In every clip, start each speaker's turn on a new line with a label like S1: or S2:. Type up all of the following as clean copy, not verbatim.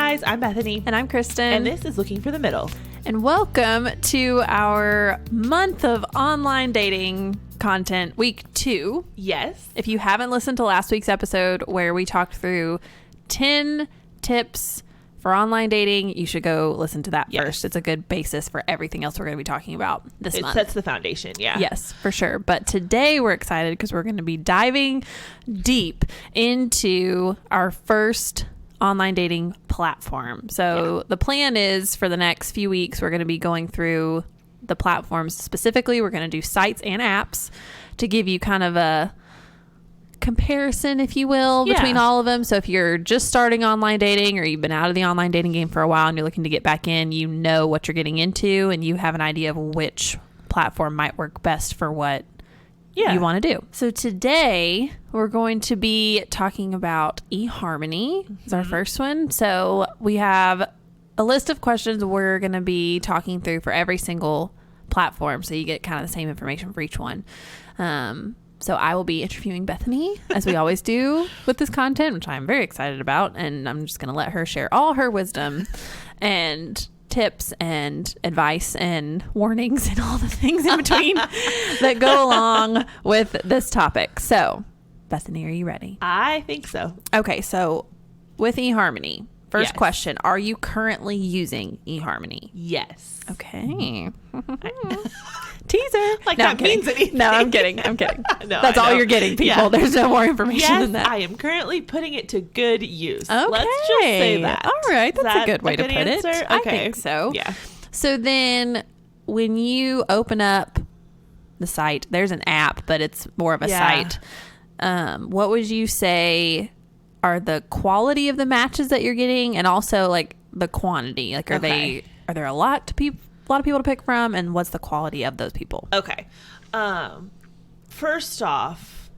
S1: guys, I'm Bethany.
S2: And I'm Kristen.
S1: And this is Looking for the Middle.
S2: And welcome to our month of online dating content, week 2.
S1: Yes.
S2: If you haven't listened to last week's episode where we talked through 10 tips for online dating, you should go listen to that first. It's a good basis for everything else we're going to be talking about this month.
S1: It sets the foundation, yeah.
S2: Yes, for sure. But today we're excited because we're going to be diving deep into our first online dating platform. So the plan is for the next few weeks, we're going to be going through the platforms specifically. We're going to do sites and apps to give you kind of a comparison, if you will, between all of them. So if you're just starting online dating or you've been out of the online dating game for a while and you're looking to get back in, you know what you're getting into and you have an idea of which platform might work best for what you want to do. So today we're going to be talking about eHarmony. It's our first one. So we have a list of questions we're going to be talking through for every single platform. So you get kind of the same information for each one. So I will be interviewing Bethany, as we always do with this content, which I'm very excited about. And I'm just going to let her share all her wisdom and tips and advice and warnings and all the things in between that go along with this topic. So, Bethany, are you ready?
S1: I think so.
S2: Okay, so with eHarmony, first question, are you currently using eHarmony?
S1: Yes.
S2: Okay. Teaser.
S1: Like that means anything.
S2: No, I'm kidding. No, That's all you're getting, people.
S1: Yeah.
S2: There's no more information than that.
S1: I am currently putting it to good use.
S2: Okay.
S1: Let's just say that.
S2: All right. That's a good way to put
S1: answer?
S2: it.
S1: Okay.
S2: I think so.
S1: Yeah.
S2: So then when you open up the site, there's an app, but it's more of a site. What would you say are the quality of the matches that you're getting and also like the quantity? Like are there a lot of people to pick from, and what's the quality of those people?
S1: Okay. First off,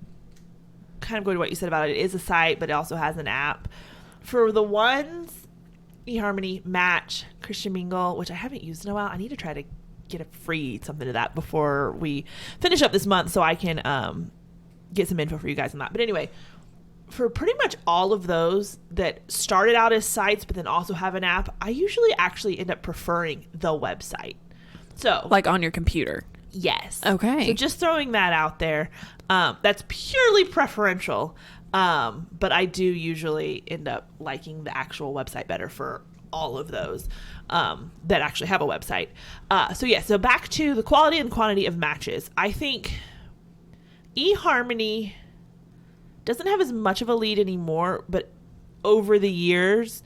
S1: kind of going to what you said about it is a site, but it also has an app. For the ones, eHarmony, Match, Christian Mingle, which I haven't used in a while. I need to try to get a free something to that before we finish up this month so I can get some info for you guys on that. But anyway, for pretty much all of those that started out as sites but then also have an app, I usually actually end up preferring the website. So
S2: like on your computer?
S1: Yes.
S2: Okay.
S1: So just throwing that out there. That's purely preferential. But I do usually end up liking the actual website better for all of those that actually have a website. So back to the quality and quantity of matches. I think eHarmony doesn't have as much of a lead anymore, but over the years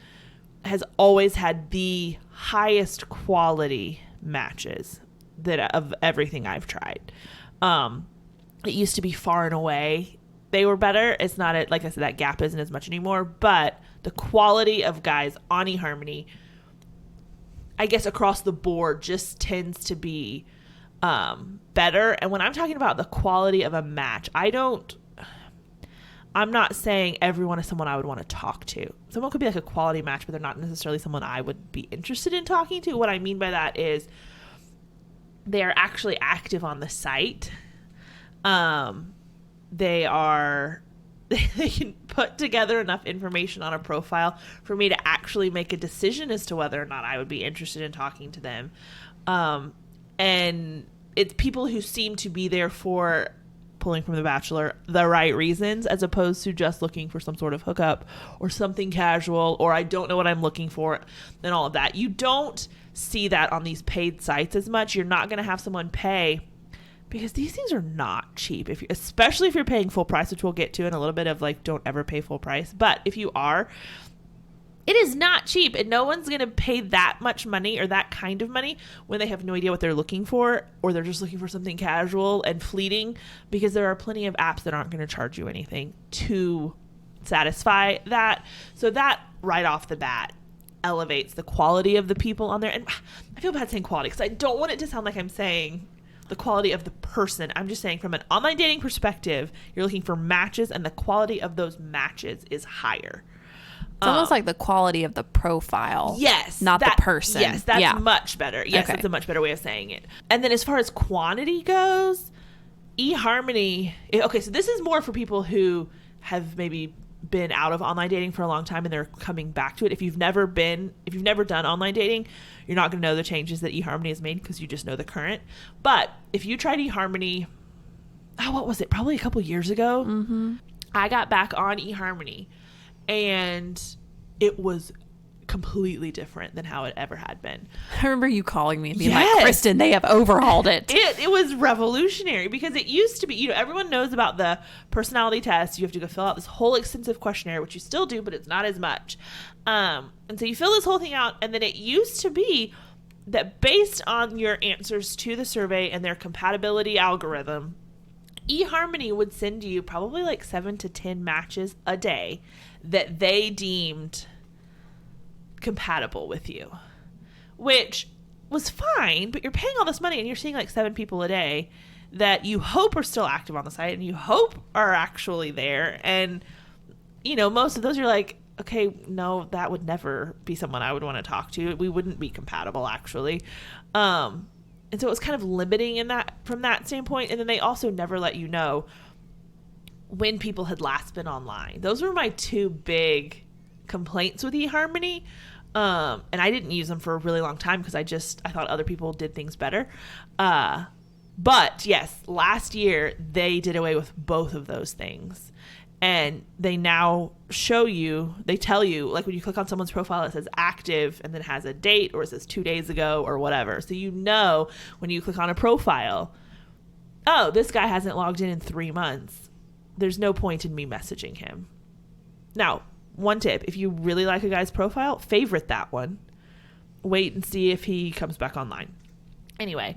S1: has always had the highest quality matches of everything I've tried. It used to be far and away they were better. It's not like I said, that gap isn't as much anymore, but the quality of guys on eHarmony, I guess across the board, just tends to be better. And when I'm talking about the quality of a match, I'm not saying everyone is someone I would want to talk to. Someone could be like a quality match, but they're not necessarily someone I would be interested in talking to. What I mean by that is they are actually active on the site. They can put together enough information on a profile for me to actually make a decision as to whether or not I would be interested in talking to them. And it's people who seem to be there for, pulling from The Bachelor, the right reasons, as opposed to just looking for some sort of hookup or something casual, or I don't know what I'm looking for, and all of that. You don't see that on these paid sites as much. You're not going to have someone pay, because these things are not cheap, especially if you're paying full price, which we'll get to in a little bit of like, don't ever pay full price. But if you are, it is not cheap, and no one's going to pay that much money or that kind of money when they have no idea what they're looking for, or they're just looking for something casual and fleeting, because there are plenty of apps that aren't going to charge you anything to satisfy that. So that right off the bat elevates the quality of the people on there. And I feel bad saying quality because I don't want it to sound like I'm saying the quality of the person. I'm just saying from an online dating perspective, you're looking for matches, and the quality of those matches is higher.
S2: It's almost like the quality of the profile.
S1: Yes.
S2: Not the person.
S1: Yes, that's much better. Yes,
S2: okay.
S1: That's a much better way of saying it. And then as far as quantity goes, eHarmony, okay, so this is more for people who have maybe been out of online dating for a long time and they're coming back to it. If you've never done online dating, you're not going to know the changes that eHarmony has made because you just know the current. But if you tried eHarmony, what was it? Probably a couple years ago.
S2: Mm-hmm.
S1: I got back on eHarmony and it was completely different than how it ever had been.
S2: I remember you calling me and being
S1: Yes.
S2: like, Kristen, they have overhauled it.
S1: It was revolutionary because it used to be, everyone knows about the personality test. You have to go fill out this whole extensive questionnaire, which you still do, but it's not as much. And so you fill this whole thing out, and then it used to be that based on your answers to the survey and their compatibility algorithm, eHarmony would send you probably like 7 to 10 matches a day that they deemed compatible with you, which was fine, but you're paying all this money and you're seeing like 7 people a day that you hope are still active on the site and you hope are actually there. And most of those you're like, okay, no, that would never be someone I would want to talk to. We wouldn't be compatible actually. And so it was kind of limiting from that standpoint. And then they also never let you know when people had last been online. Those were my 2 big complaints with eHarmony. And I didn't use them for a really long time because I thought other people did things better. But yes, last year they did away with both of those things. And they now they tell you, like when you click on someone's profile, it says active and then has a date or it says 2 days ago or whatever. So when you click on a profile, oh, this guy hasn't logged in 3 months. There's no point in me messaging him. Now, one tip, if you really like a guy's profile, favorite that one. Wait and see if he comes back online. Anyway,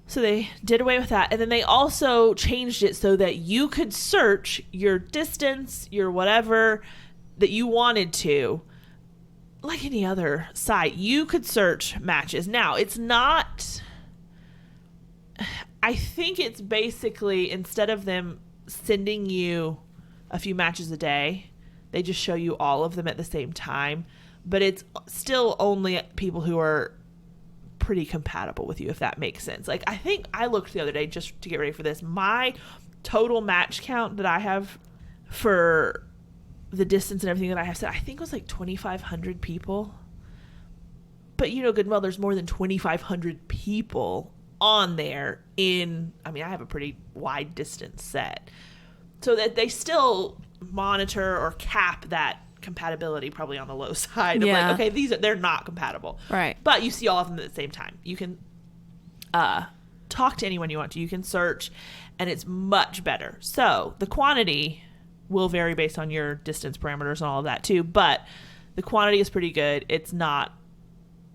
S1: so they did away with that. And then they also changed it so that you could search your distance, your whatever that you wanted to. Like any other site, you could search matches. Now, it's not... I think it's basically, instead of them sending you a few matches a day, they just show you all of them at the same time, but it's still only people who are pretty compatible with you, if that makes sense. Like, I think I looked the other day just to get ready for this. My total match count that I have for the distance and everything that I have set, I think was like 2,500 people. But good and well, there's more than 2,500 people on there I have a pretty wide distance set. So that they still monitor or cap that compatibility probably on the low side of like, okay, they're not compatible,
S2: right?
S1: But you see all of them at the same time. You can talk to anyone you want to. You can search, and it's much better. So the quantity will vary based on your distance parameters and all of that too, but the quantity is pretty good. It's not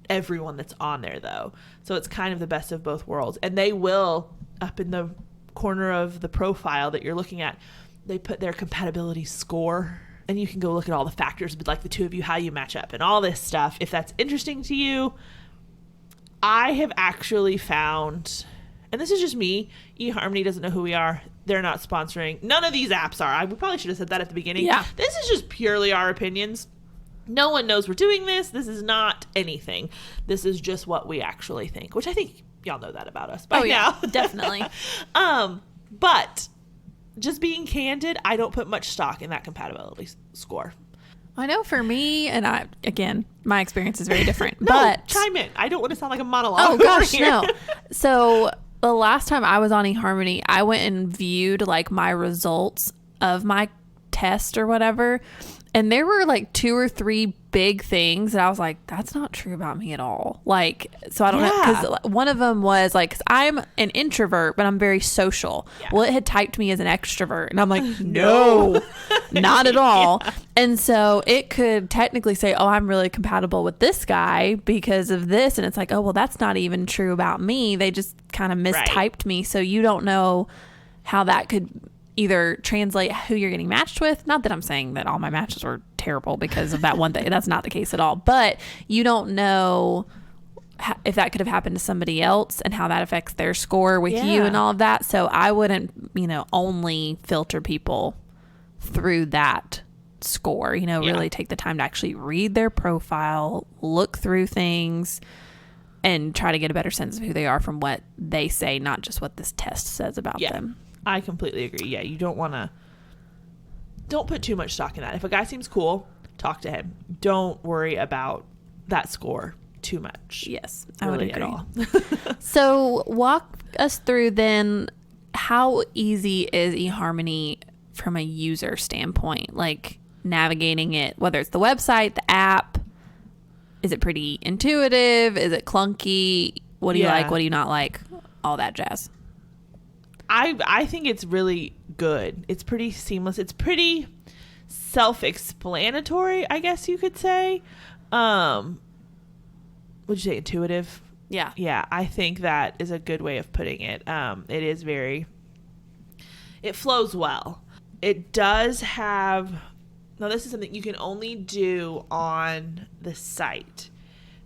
S1: everyone that's on there though, so it's kind of the best of both worlds. And they will, up in the corner of the profile that you're looking at, they put their compatibility score, and you can go look at all the factors, but like the 2 of you, how you match up and all this stuff. If that's interesting to you, I have actually found, and this is just me, eHarmony doesn't know who we are. They're not sponsoring. None of these apps are. We probably should have said that at the beginning.
S2: Yeah.
S1: This is just purely our opinions. No one knows we're doing this. This is not anything. This is just what we actually think, which I think y'all know that about us by now.
S2: Definitely.
S1: But just being candid, I don't put much stock in that compatibility score.
S2: I know for me, and again, my experience is very different.
S1: No,
S2: but
S1: chime in. I don't want to sound like a monologue.
S2: Oh gosh,
S1: here.
S2: no. So the last time I was on eHarmony, I went and viewed like my results of my test or whatever. And there were like 2 or 3 big things that I was like, that's not true about me at all. Like, so I don't know. Because one of them was like, 'cause I'm an introvert, but I'm very social. Yeah. Well, it had typed me as an extrovert. And I'm like, no, not at all. Yeah. And so it could technically say, oh, I'm really compatible with this guy because of this. And it's like, oh, well, that's not even true about me. They just kind of mistyped me. So you don't know how that could either translate who you're getting matched with. Not that I'm saying that all my matches were terrible because of that one thing. That's not the case at all. But you don't know if that could have happened to somebody else and how that affects their score with you and all of that. So I wouldn't, only filter people through that score, really take the time to actually read their profile, look through things, and try to get a better sense of who they are from what they say, not just what this test says about them.
S1: I completely agree. Yeah, you don't want to don't put too much stock in that. If a guy seems cool, talk to him. Don't worry about that score too much.
S2: Yes, I would agree.
S1: At all.
S2: So walk us through then, how easy is eHarmony from a user standpoint? Like navigating it, whether it's the website, the app. Is it pretty intuitive? Is it clunky? What do you like? What do you not like? All that jazz.
S1: I think it's really good. It's pretty seamless. It's pretty self-explanatory, I guess you could say. Would you say intuitive?
S2: Yeah.
S1: Yeah, I think that is a good way of putting it. It is it flows well. It does have, now this is something you can only do on the site.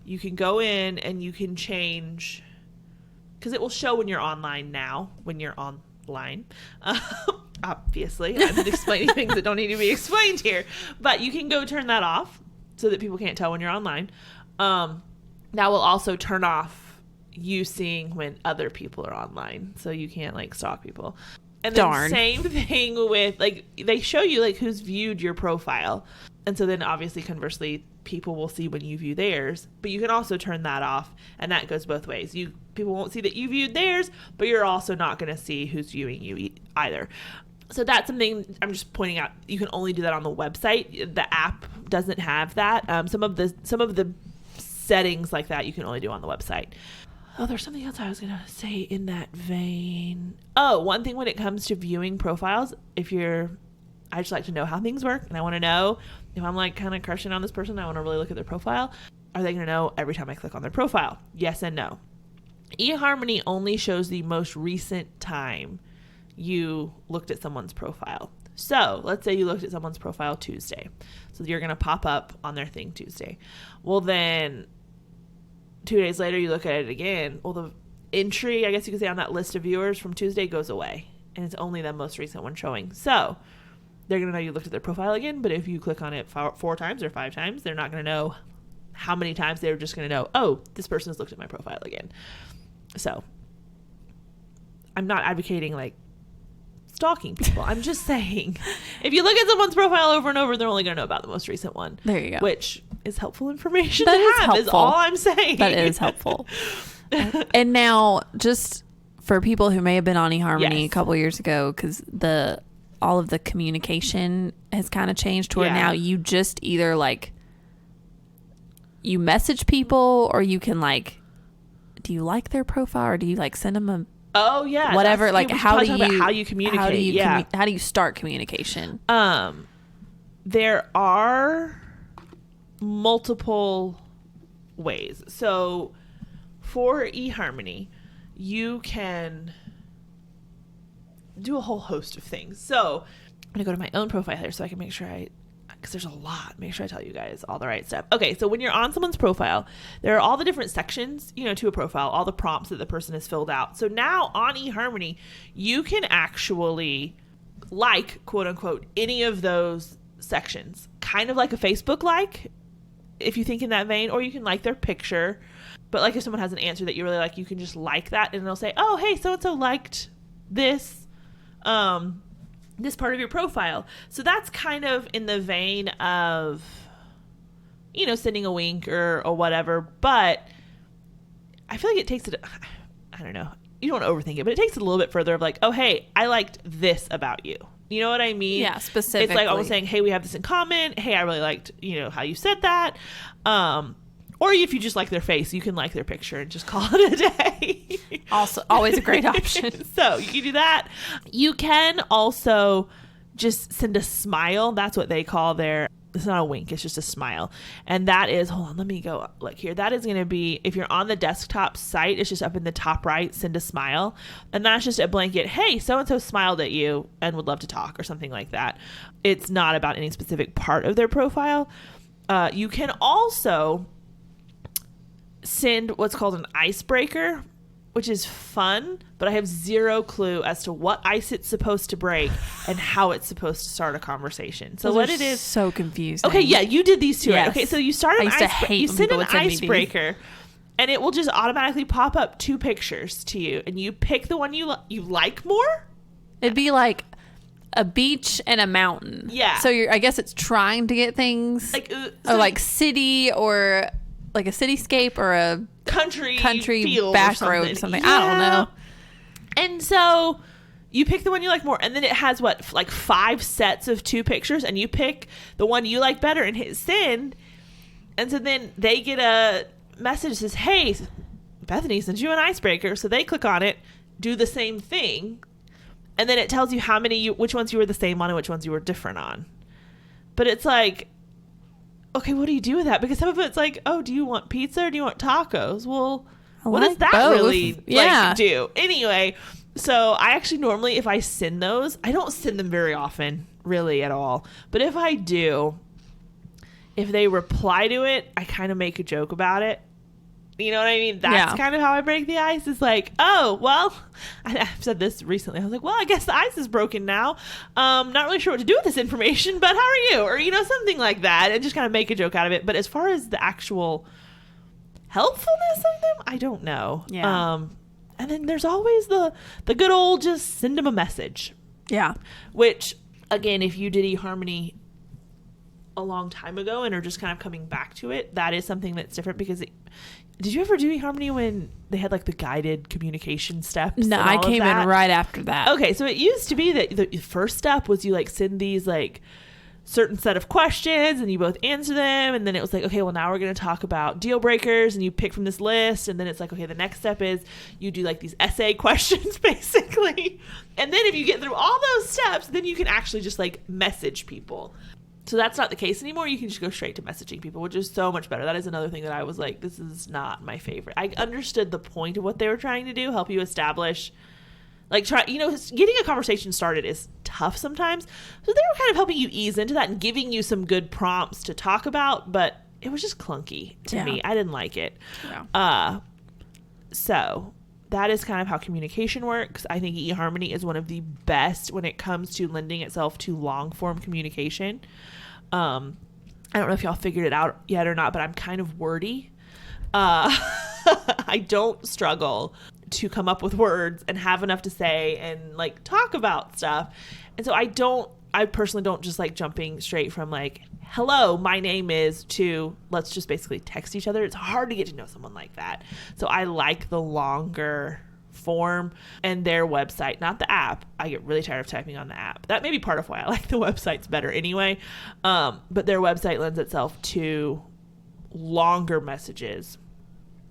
S1: You can go in and you can change, because it will show when you're online now, when you're online. Obviously, I'm explaining things that don't need to be explained here. But you can go turn that off so that people can't tell when you're online. That will also turn off you seeing when other people are online, so you can't like stalk people. And then same thing with, like, they show you like who's viewed your profile, and so then obviously conversely people will see when you view theirs, but you can also turn that off, and that goes both ways. People won't see that you viewed theirs, but you're also not going to see who's viewing you either. So that's something I'm just pointing out. You can only do that on the website. The app doesn't have that. Some of the settings like that you can only do on the website. Oh, there's something else I was going to say in that vein. Oh, one thing when it comes to viewing profiles, I just like to know how things work, and I want to know if I'm like kind of crushing on this person, I want to really look at their profile. Are they going to know every time I click on their profile? Yes and no. eHarmony only shows the most recent time you looked at someone's profile. So let's say you looked at someone's profile Tuesday. So you're going to pop up on their thing Tuesday. Well, then 2 days later, you look at it again. Well, the entry, I guess you could say, on that list of viewers from Tuesday goes away, and it's only the most recent one showing. So they're going to know you looked at their profile again, but if you click on it 4 times or 5 times, they're not going to know how many times. They're just going to know, oh, this person has looked at my profile again. So I'm not advocating like stalking people. I'm just saying, if you look at someone's profile over and over, they're only going to know about the most recent one.
S2: There you go.
S1: Which is helpful information
S2: that
S1: to
S2: is
S1: have,
S2: helpful.
S1: Is all I'm saying.
S2: That is helpful. And now, just for people who may have been on eHarmony a couple years ago, because all of the communication has kind of changed to where now you just either like you message people, or you can like, do you like their profile, or do you like send them a whatever, like how do you communicate? How do you start communication?
S1: There are multiple ways. So for eHarmony, you can do a whole host of things. So I'm gonna go to my own profile here so I can make sure because there's a lot, make sure I tell you guys all the right stuff. Okay, so when you're on someone's profile, there are all the different sections, to a profile, all the prompts that the person has filled out. So now on eHarmony, you can actually like, quote unquote, any of those sections, kind of like a Facebook like, if you think in that vein, or you can like their picture. But like if someone has an answer that you really like, you can just like that, and it'll say, oh, hey, so-and-so liked this, this part of your profile. So that's kind of in the vein of, sending a wink or whatever. But I feel like it takes it, I don't know, you don't want to overthink it, but it takes it a little bit further of like, oh, hey, I liked this about you. You know what I mean?
S2: Yeah, specifically.
S1: It's like almost saying, hey, we have this in common. Hey, I really liked, how you said that. Or if you just like their face, you can like their picture and just call it a day.
S2: Also, always a great option.
S1: So you can do that. You can also just send a smile. That's what they call it's not a wink, it's just a smile. And that is, hold on, let me go look here. That is going to be, if you're on the desktop site, it's just up in the top right, send a smile. And that's just a blanket, hey, so-and-so smiled at you and would love to talk, or something like that. It's not about any specific part of their profile. You can also send what's called an icebreaker, which is fun, but I have zero clue as to what ice it's supposed to break and how it's supposed to start a conversation. So what it is,
S2: so confusing.
S1: Okay, yeah, you did these two,
S2: yes.
S1: right? Okay, so you start you send an icebreaker, and it will just automatically pop up 2 pictures to you, and you pick the one you like more.
S2: It'd be like, a beach and a mountain.
S1: Yeah.
S2: So I guess it's trying to get things or like city or like a cityscape or a
S1: country
S2: back road or something. Yeah. I don't know.
S1: And so you pick the one you like more, and then it has like 5 sets of 2 pictures, and you pick the one you like better and hit send. And so then they get a message that says, hey, Bethany sent you an icebreaker. So they click on it, do the same thing, and then it tells you which ones you were the same on and which ones you were different on. But it's like, okay, what do you do with that? Because some of it's like, oh, do you want pizza or do you want tacos? Well, what does that really do? Anyway, so I actually normally, if I send those, I don't send them very often, really, at all. But if I do, if they reply to it, I kind of make a joke about it. You know what I mean? That's kind of how I break the ice. It's like, oh, well, I've said this recently. I was like, well, I guess the ice is broken now. Not really sure what to do with this information, but how are you? Or, something like that. And just kind of make a joke out of it. But as far as the actual helpfulness of them, I don't know.
S2: Yeah.
S1: And then there's always the good old just send them a message.
S2: Yeah.
S1: Which, again, if you did eHarmony a long time ago and are just kind of coming back to it, that is something that's different because did you ever do eHarmony when they had like the guided communication steps?
S2: No, I came in right after that.
S1: Okay, so it used to be that the first step was you like send these like certain set of questions and you both answer them, and then it was like, okay, well now we're going to talk about deal breakers, and you pick from this list, and then it's like, okay, the next step is you do like these essay questions basically, and then if you get through all those steps, then you can actually just like message people. So that's not the case anymore. You can just go straight to messaging people, which is so much better. That is another thing that I was like, this is not my favorite. I understood the point of what they were trying to do, help you establish, like, getting a conversation started is tough sometimes. So they were kind of helping you ease into that and giving you some good prompts to talk about, but it was just clunky to me. I didn't like it. Yeah. So that is kind of how communication works. I think eHarmony is one of the best when it comes to lending itself to long form communication. I don't know if y'all figured it out yet or not, but I'm kind of wordy. I don't struggle to come up with words and have enough to say and like talk about stuff. And so I personally don't just like jumping straight from like, hello, my name is, to let's just basically text each other. It's hard to get to know someone like that. So I like the longer form, and their website, not the app. I get really tired of typing on the app. That may be part of why I like the websites better anyway. But their website lends itself to longer messages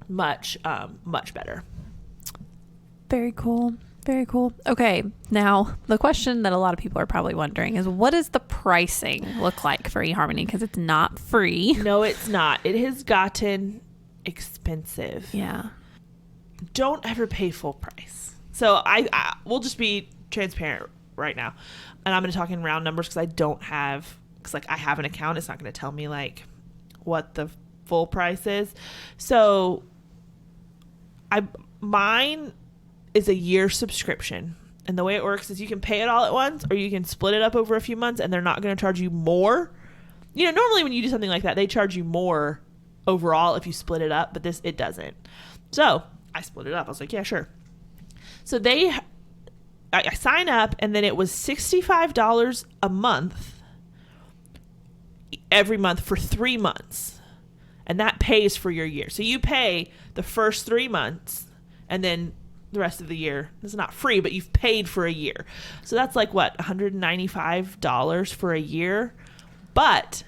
S1: much better.
S2: Very cool. Very cool. Okay, now the question that a lot of people are probably wondering is, what does the pricing look like for eHarmony? Because it's not free.
S1: No, it's not. It has gotten expensive.
S2: Yeah.
S1: Don't ever pay full price. So I will just be transparent right now, and I'm going to talk in round numbers because I have an account. It's not going to tell me like what the full price is. So mine is a year subscription, and the way it works is you can pay it all at once, or you can split it up over a few months, and they're not going to charge you more. Normally when you do something like that, they charge you more overall if you split it up, but it doesn't. So I split it up. I was like, yeah, sure. So I sign up, and then it was $65 a month every month for 3 months, and that pays for your year. So you pay the first 3 months, and then the rest of the year. It's not free, but you've paid for a year. So that's like what, $195 for a year. But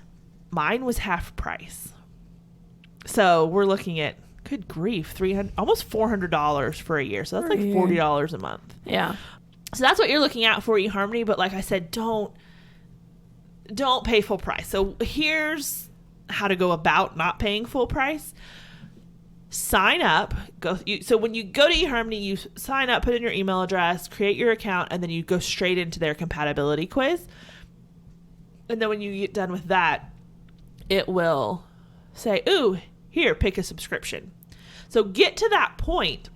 S1: mine was half price. So we're looking at, good grief, almost $400 for a year. So that's like $40 a month.
S2: Yeah.
S1: So that's what you're looking at for eHarmony. But like I said, don't pay full price. So here's how to go about not paying full price. Sign up. So when you go to eHarmony, you sign up, put in your email address, create your account, and then you go straight into their compatibility quiz. And then when you get done with that, it will say, ooh, here, pick a subscription. So get to that point,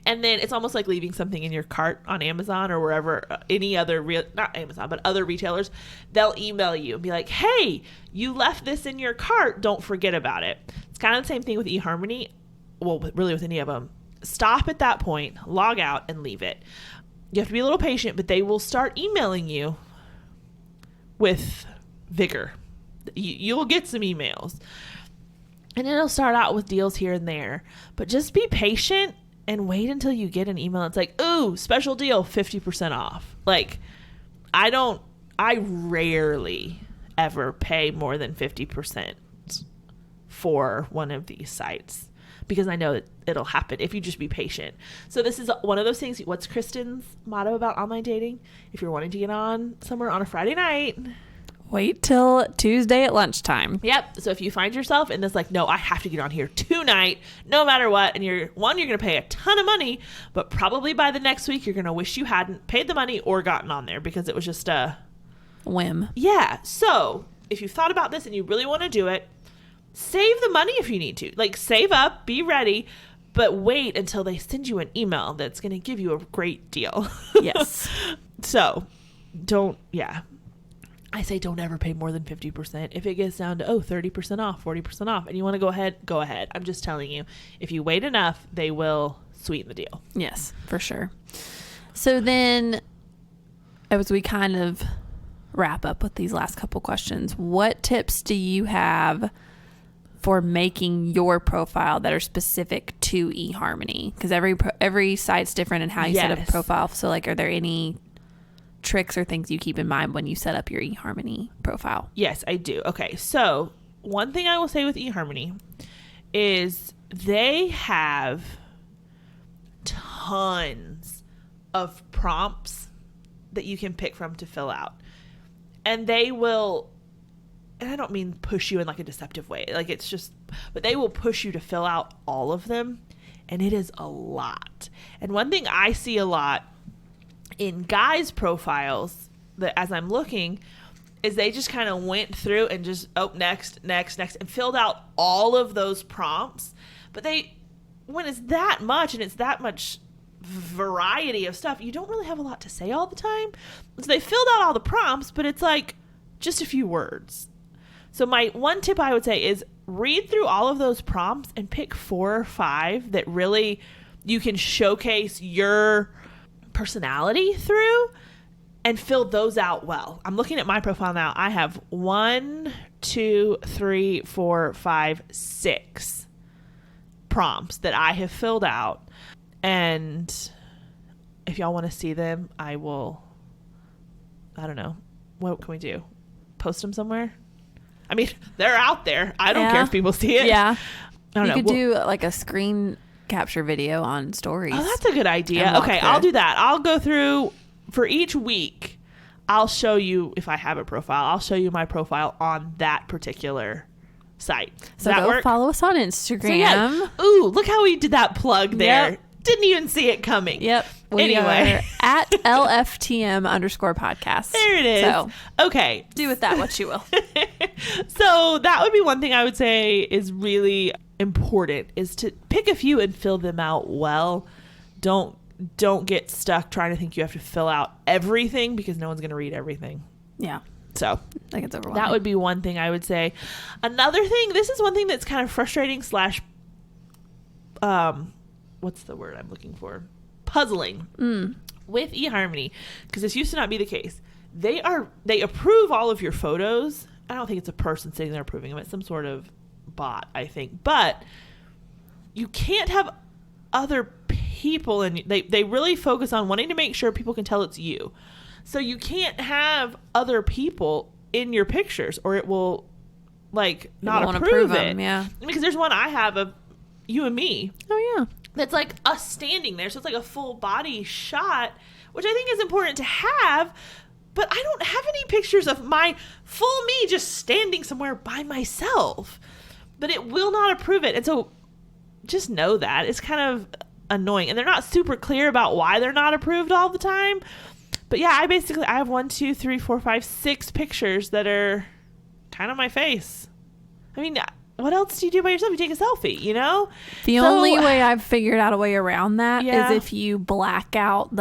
S1: and then it's almost like leaving something in your cart on Amazon or wherever, any other, not Amazon, but other retailers. They'll email you and be like, hey, you left this in your cart. Don't forget about it. It's kind of the same thing with eHarmony. Well, really with any of them. Stop at that point, log out, and leave it. you have to be a little patient, but they will start emailing you with vigor. You'll get some emails. And it'll start out with deals here and there. But just be patient and wait until you get an email. It's like, ooh, special deal, 50% off. Like, I rarely ever pay more than 50% for one of these sites because I know that it'll happen if you just be patient. So this is one of those things. What's Kristen's motto about online dating? If you're wanting to get on somewhere on a Friday night,
S2: wait till Tuesday at lunchtime.
S1: Yep. So if you find yourself in this, like, no, I have to get on here tonight, no matter what, and you're going to pay a ton of money, but probably by the next week, you're going to wish you hadn't paid the money or gotten on there because it was just a
S2: whim.
S1: Yeah. So if you've thought about this and you really want to do it, save the money if you need to. Like, save up, be ready, but wait until they send you an email that's going to give you a great deal.
S2: Yes.
S1: So I say don't ever pay more than 50%. If it gets down to, 30% off, 40% off, and you want to go ahead, go ahead. I'm just telling you, if you wait enough, they will sweeten the deal.
S2: Yes, for sure. So then, as we kind of wrap up with these last couple questions, what tips do you have for making your profile that are specific to eHarmony? Because every site's different in how you set up a profile. So, like, are there any tricks or things you keep in mind when you set up your eHarmony profile?
S1: Yes, I do. Okay, so one thing I will say with eHarmony is they have tons of prompts that you can pick from to fill out. And they will, and I don't mean push you in like a deceptive way, like it's just, but they will push you to fill out all of them. And it is a lot. And one thing I see a lot in guys' profiles that as I'm looking is they just kind of went through and just, next, and filled out all of those prompts. But when it's that much and it's that much variety of stuff, you don't really have a lot to say all the time. So they filled out all the prompts, but it's like just a few words. So my one tip I would say is read through all of those prompts and pick 4 or 5 that really you can showcase your personality through and fill those out well. I'm looking at my profile now. I have 1, 2, 3, 4, 5, 6 prompts that I have filled out. And if y'all want to see them, I don't know. What can we do? Post them somewhere? I mean, they're out there. I don't care if people see it.
S2: Yeah.
S1: I don't know.
S2: You could do like a screen capture video on stories.
S1: Oh, that's a good idea. Okay, I'll do that. I'll go through for each week. I'll show you, if I have a profile, I'll show you my profile on that particular site. Does
S2: so
S1: that
S2: go
S1: work?
S2: Follow us on Instagram.
S1: So yeah. Ooh, look how we did that plug there.
S2: Yep.
S1: Didn't even see it coming.
S2: Yep.
S1: Anyway.
S2: At LFTM_podcast.
S1: There it is.
S2: So,
S1: okay.
S2: do with that what you will.
S1: So that would be one thing I would say is really important, is to pick a few and fill them out well. Don't get stuck trying to think you have to fill out everything because no one's going to read everything.
S2: Yeah.
S1: So
S2: I think it's overwhelming.
S1: That would be one thing I would say. Another thing, this is one thing that's kind of frustrating / what's the word I'm looking for? Puzzling with eHarmony, because this used to not be the case. They approve all of your photos. I don't think it's a person sitting there approving them. It's some sort of bot, I think. But you can't have other people, and they really focus on wanting to make sure people can tell it's you. So you can't have other people in your pictures, or it will not approve it.
S2: Yeah,
S1: because there's one I have of you and me.
S2: Oh yeah.
S1: That's like us standing there. So it's like a full body shot, which I think is important to have. But I don't have any pictures of my full me just standing somewhere by myself. But it will not approve it. And so just know that. It's kind of annoying. And they're not super clear about why they're not approved all the time. But yeah, I have 1, 2, 3, 4, 5, 6 pictures that are kind of my face. I mean, what else do you do by yourself? You take a selfie, you know?
S2: The only way I've figured out a way around that
S1: Yeah.
S2: is if you black out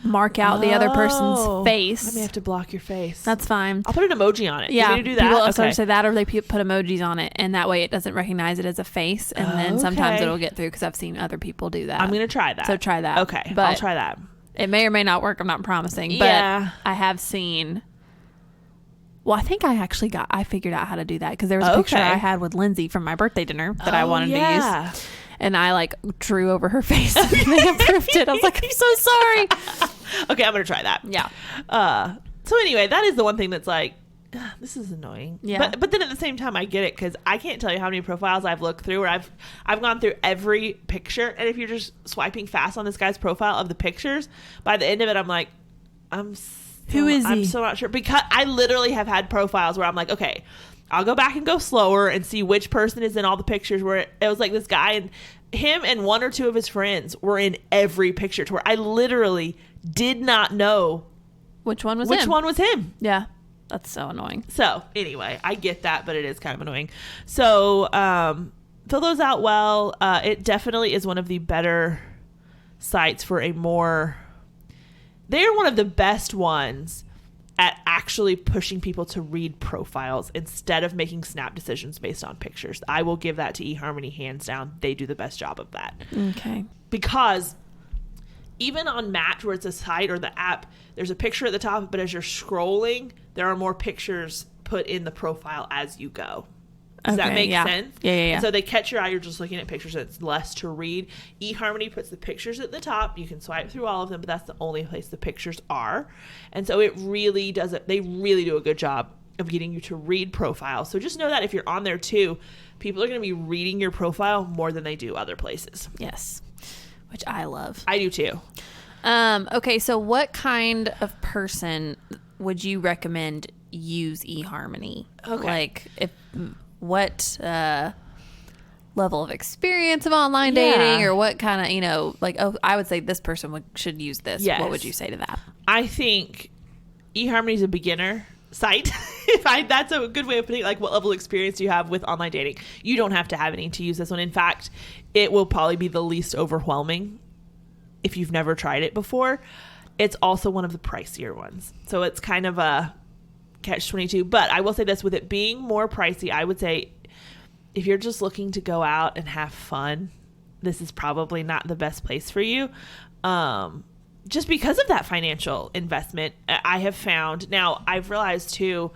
S2: mark out the other person's face.
S1: I may have to block your face.
S2: That's fine.
S1: I'll put an emoji on it.
S2: Yeah.
S1: You want me to do that?
S2: People sometimes say that, or they put emojis on it, and that way it doesn't recognize it as a face, and then sometimes it'll get through because I've seen other people do that.
S1: I'm going to try that.
S2: So try that.
S1: Okay.
S2: But
S1: I'll try that.
S2: It may or may not work. I'm not promising, but
S1: Yeah.
S2: I have seen. Well, I think I figured out how to do that because there was a picture
S1: Okay.
S2: I had with Lindsay from my birthday dinner that I
S1: Oh,
S2: wanted
S1: yeah.
S2: to use. And I like drew over her face and they approved it. I was like, I'm so sorry.
S1: Okay, I'm going to try that.
S2: Yeah.
S1: So anyway, that is the one thing that's like, this is annoying.
S2: Yeah.
S1: But then at the same time, I get it because I can't tell you how many profiles I've looked through where I've gone through every picture, and if you're just swiping fast on this guy's profile of the pictures, by the end of it, I'm like,
S2: Who is he?
S1: I'm so not sure, because I literally have had profiles where I'm like, okay, I'll go back and go slower and see which person is in all the pictures, where it was like this guy and him and one or two of his friends were in every picture, to where I literally did not know
S2: Which one was
S1: which
S2: him?
S1: one was him.
S2: Yeah. That's so annoying.
S1: So anyway, I get that, but it is kind of annoying. So fill those out well. It definitely is one of the better sites for they're one of the best ones at actually pushing people to read profiles instead of making snap decisions based on pictures. I will give that to eHarmony hands down. They do the best job of that.
S2: Okay.
S1: Because even on Match, where it's a site or the app, there's a picture at the top, but as you're scrolling, there are more pictures put in the profile as you go. Does that make sense?
S2: Yeah.
S1: And so they catch your eye. You're just looking at pictures. And it's less to read. eHarmony puts the pictures at the top. You can swipe through all of them, but that's the only place the pictures are. And so it really does it. They really do a good job of getting you to read profiles. So just know that if you're on there too, people are going to be reading your profile more than they do other places.
S2: Yes. Which I love.
S1: I do too.
S2: Okay, so what kind of person would you recommend use eHarmony?
S1: Okay.
S2: Like, what level of experience of online dating, or what kind of, I would say this person should use this.
S1: Yes.
S2: What would you say to that?
S1: I think eHarmony is a beginner site. That's a good way of putting it, like what level of experience do you have with online dating. You don't have to have any to use this one. In fact, it will probably be the least overwhelming if you've never tried it before. It's also one of the pricier ones. So it's kind of a catch-22. But I will say this, with it being more pricey, I would say if you're just looking to go out and have fun, this is probably not the best place for you. Just because of that financial investment. I have found, now I've realized too,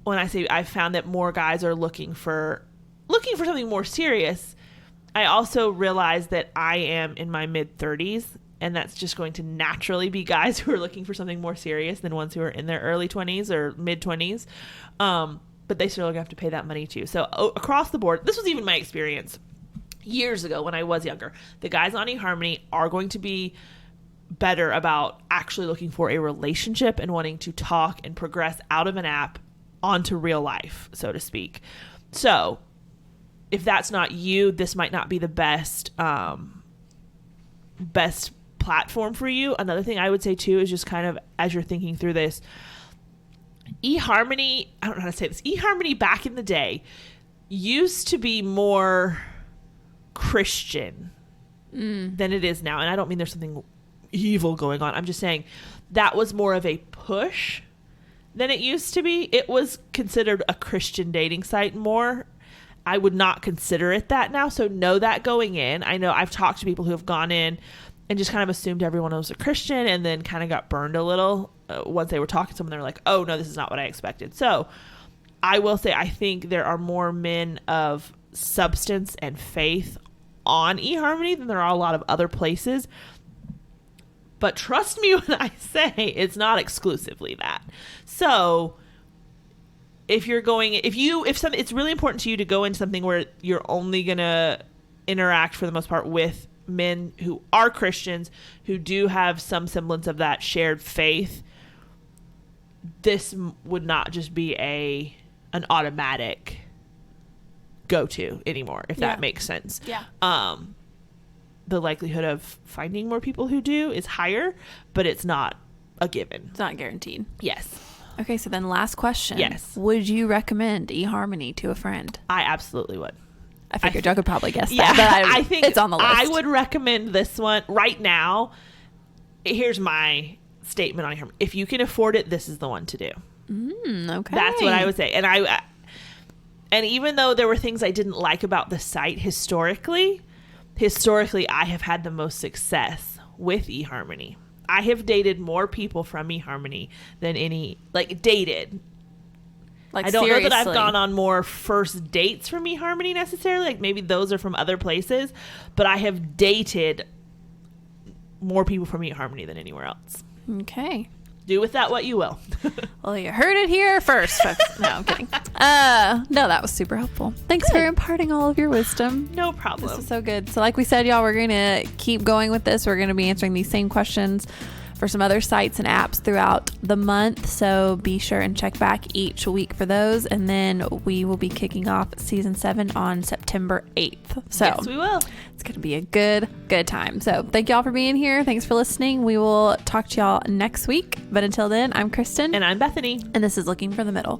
S1: when I say I've found that more guys are looking for something more serious, I also realize that I am in my mid-30s, and that's just going to naturally be guys who are looking for something more serious than ones who are in their early 20s or mid-20s. But they still have to pay that money too. So across the board, this was even my experience years ago when I was younger. The guys on eHarmony are going to be better about actually looking for a relationship and wanting to talk and progress out of an app onto real life, so to speak. So if that's not you, this might not be the best platform for you. Another thing I would say too is just kind of, as you're thinking through this, eHarmony, I don't know how to say this, eHarmony back in the day used to be more Christian than it is now. And I don't mean there's something evil going on. I'm just saying that was more of a push than it used to be. It was considered a Christian dating site more. I would not consider it that now. So know that going in. I know I've talked to people who have gone in and just kind of assumed everyone was a Christian and then kind of got burned a little once they were talking to someone. They were like, oh no, this is not what I expected. So I will say, I think there are more men of substance and faith on eHarmony than there are a lot of other places. But trust me when I say it's not exclusively that. So if you're going, it's really important to you to go into something where you're only going to interact for the most part with men who are Christians, who do have some semblance of that shared faith. This would not just be an automatic go-to anymore, if that makes sense.
S2: Yeah.
S1: The likelihood of finding more people who do is higher, but it's not a given.
S2: It's not guaranteed.
S1: Yes.
S2: Okay, so then last question.
S1: Yes.
S2: Would you recommend eHarmony to a friend?
S1: I absolutely would.
S2: I figured y'all could probably guess
S1: Yeah,
S2: that, but
S1: I think
S2: it's on the list.
S1: I would recommend this one right now. Here's my statement on here. If you can afford it, this is the one to do.
S2: Okay.
S1: That's what I would say. And even though there were things I didn't like about the site historically, I have had the most success with eHarmony. I have dated more people from eHarmony than dated.
S2: Like,
S1: I don't know that I've
S2: seriously.
S1: gone on more first dates from eHarmony necessarily. Like, maybe those are from other places. But I have dated more people from eHarmony than anywhere else.
S2: Okay.
S1: Do with that what you will.
S2: Well, you heard it here first, folks. No, I'm kidding. No, that was super helpful. Thanks for imparting all of your wisdom.
S1: No
S2: This
S1: problem.
S2: is so good. So like we said, y'all, we're going to keep going with this. We're going to be answering these same questions for some other sites and apps throughout the month. So be sure and check back each week for those. And then we will be kicking off season 7 on September 8th. So
S1: Yes, we will.
S2: it's going to be a good time. So thank y'all for being here. Thanks for listening. We will talk to y'all next week. But until then, I'm Kristen.
S1: And I'm Bethany.
S2: And this is Looking for the Middle.